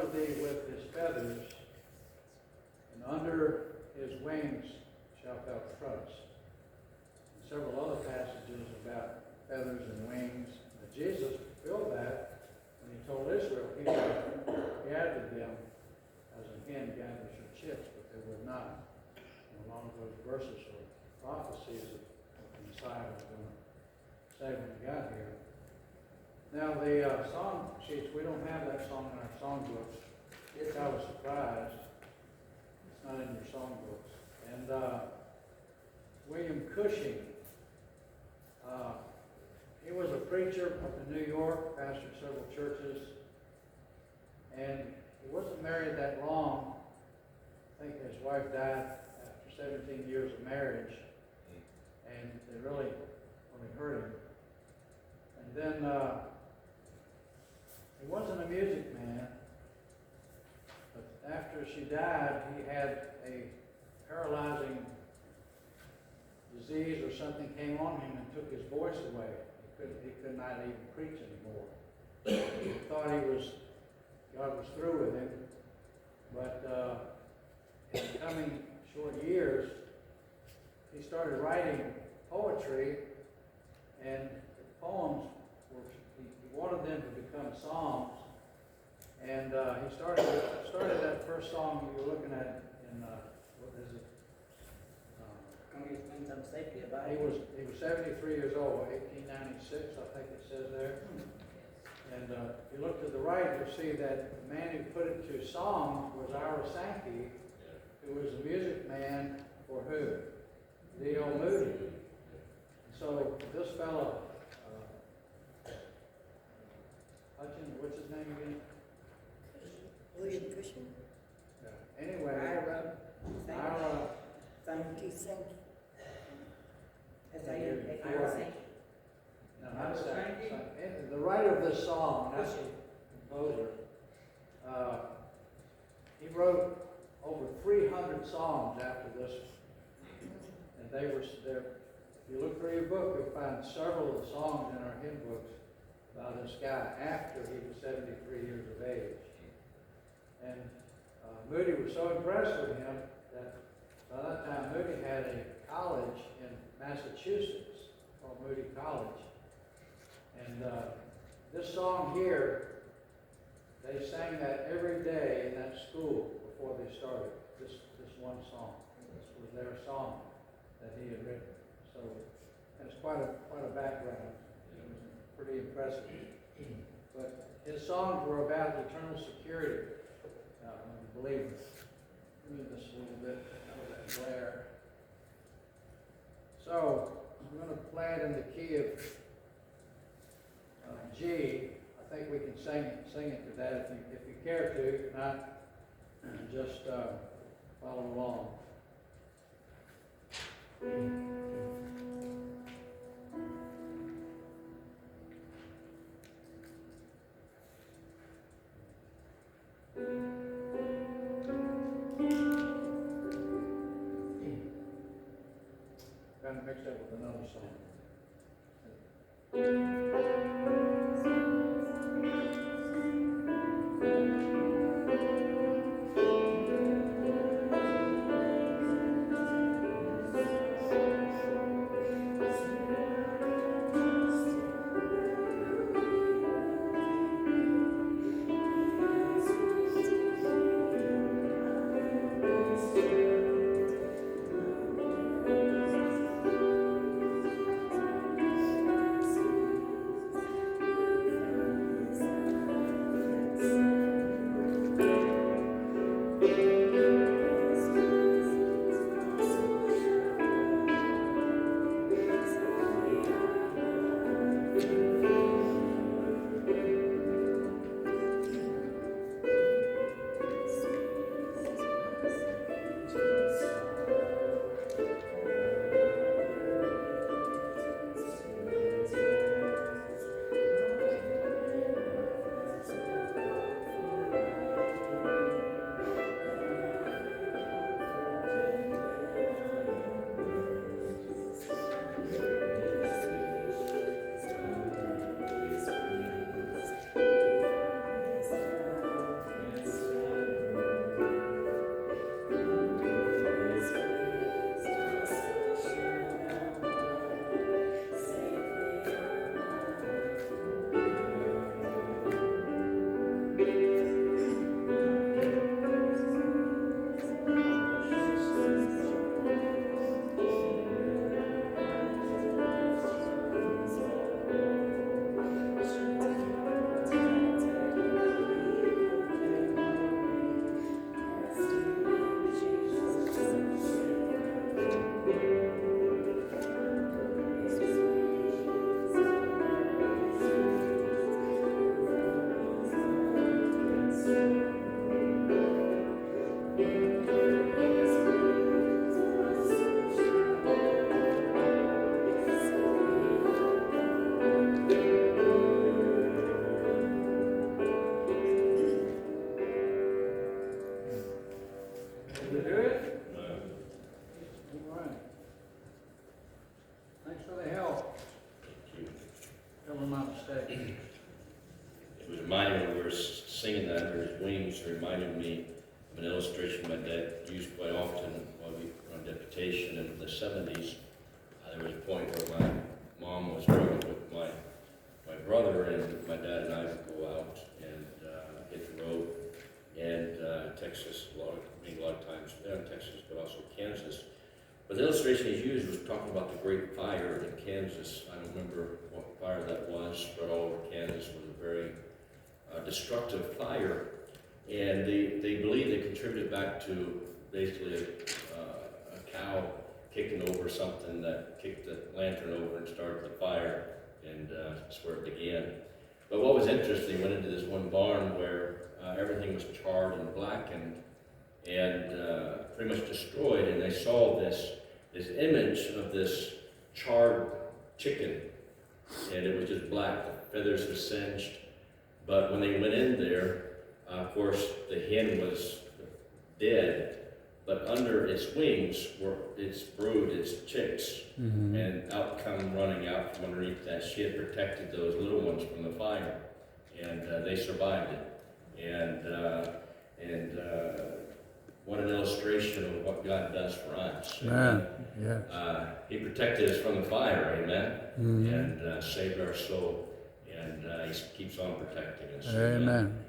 cover thee with his feathers, and under his wings shalt thou trust. And several other passages about feathers and wings. But Jesus fulfilled that when he told Israel he would gather them as a hen gathers her chicks, but they would not. And a lot of those verses were prophecies of what the Messiah was going to say when he got here. Now the song sheets, we don't have that song in our songbooks. I was surprised. It's not in your songbooks. And William Cushing, he was a preacher up in New York, pastored several churches, and he wasn't married that long. I think his wife died after 17 years of marriage, and they really hurt him. And then he wasn't a music man, but after she died, he had a paralyzing disease or something came on him and took his voice away. He could not even preach anymore. He thought God was through with him, but in the coming short years, he started writing poetry, and the poems he wanted them to become songs, and he started that first song you were looking at in what is it? He was 73 years old, 1896, I think it says there. And if you look to the right, you'll see that the man who put it to song was Ira Sankey, who was a music man for who? D.L. Moody. So this fellow, Hutchins, what's his name again? William Cushing. Yeah. Anyway, Ira Sankey. No, not Sankey. The writer of this song, not the composer, he wrote over 300 songs after this one. And they were there. If you look through your book, you'll find several of the songs in our hymn books about this guy after he was 73 years of age. And Moody was so impressed with him that by that time Moody had a college in Massachusetts called Moody College. And this song here, they sang that every day in that school before they started. This one song. This was their song that he had written. So it's quite a background. It was pretty impressive. But his songs were about eternal security of the believers. Move this a little bit out of that glare. So I'm going to play it in the key of G. I think we can sing it to that if you care to. If not, just follow along. Kind of mix that with another song. illustration my dad used quite often while we were on deputation in the 70s. There was a point where my mom was struggling with my brother, and my dad and I would go out and hit the road. And Texas, a lot of times, in Texas, but also Kansas. But the illustration he used was talking about the Great Fire in Kansas. I don't remember what fire that was, spread all over Kansas. Was a very destructive fire. And they believe they contributed back to basically a cow kicking over something that kicked the lantern over and started the fire, and that's where it began. But what was interesting, went into this one barn where everything was charred and blackened and pretty much destroyed, and they saw this image of this charred chicken, and it was just black, the feathers were singed. But when they went in there, of course, the hen was dead, but under its wings were its brood, its chicks, and out come running out from underneath that. She had protected those little ones from the fire, and they survived it. And what an illustration of what God does for us. He protected us from the fire, amen, and saved our soul, and He keeps on protecting us. Amen.